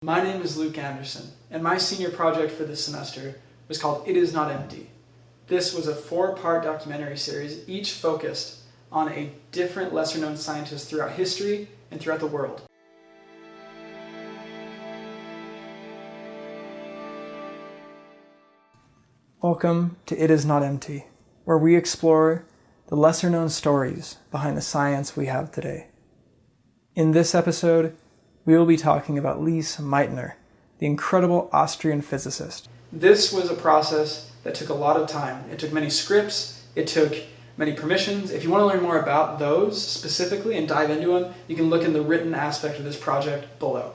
My name is Luke Anderson, and my senior project for this semester was called It Is Not Empty. This was a 4-part documentary series, each focused on a different lesser-known scientist throughout history and throughout the world. Welcome to It Is Not Empty, where we explore the lesser-known stories behind the science we have today. In this episode, we will be talking about Lise Meitner, the incredible Austrian physicist. This was a process that took a lot of time. It took many scripts, it took many permissions. If you want to learn more about those specifically and dive into them, you can look in the written aspect of this project below.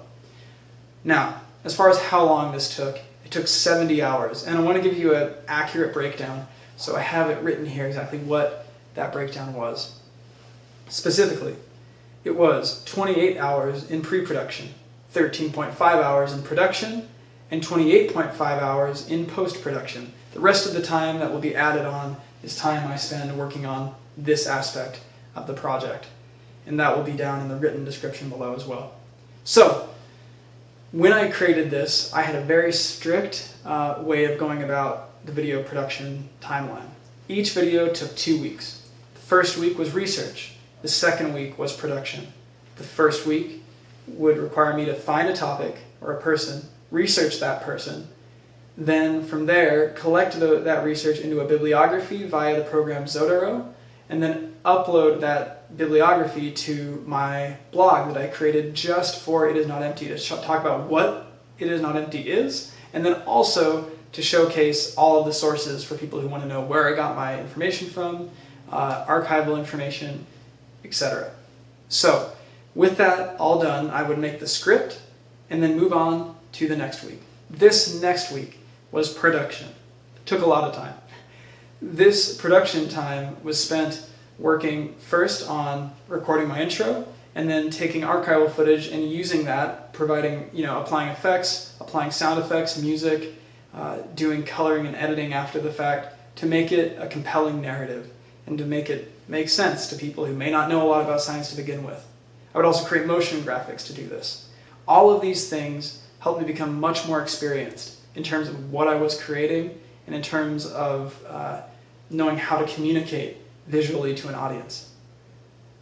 Now, as far as how long this took, it took 70 hours, and I want to give you an accurate breakdown, so I have it written here exactly what that breakdown was. Specifically, it was 28 hours in pre-production, 13.5 hours in production, and 28.5 hours in post-production. The rest of the time that will be added on is time I spend working on this aspect of the project, and that will be down in the written description below as well. So, when I created this, I had a very strict way of going about the video production timeline. Each video took 2 weeks. The first week was research. The second week was production. The first week would require me to find a topic or a person, research that person, then from there collect that research into a bibliography via the program Zotero, and then upload that bibliography to my blog that I created just for It Is Not Empty to talk about what It Is Not Empty is, and then also to showcase all of the sources for people who want to know where I got my information from, archival information, etc. So, with that all done, I would make the script and then move on to the next week. This next week was production. It took a lot of time. This production time was spent working first on recording my intro and then taking archival footage and using that, providing, applying effects, applying sound effects, music, doing coloring and editing after the fact to make it a compelling narrative and to make it make sense to people who may not know a lot about science to begin with. I would also create motion graphics to do this. All of these things helped me become much more experienced in terms of what I was creating and in terms of knowing how to communicate visually to an audience.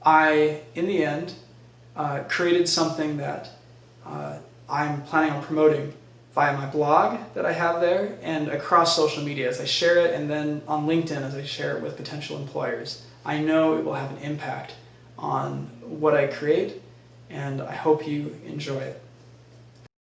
I, in the end, created something that I'm planning on promoting via my blog that I have there and across social media as I share it, and then on LinkedIn as I share it with potential employers. I know it will have an impact on what I create, and I hope you enjoy it.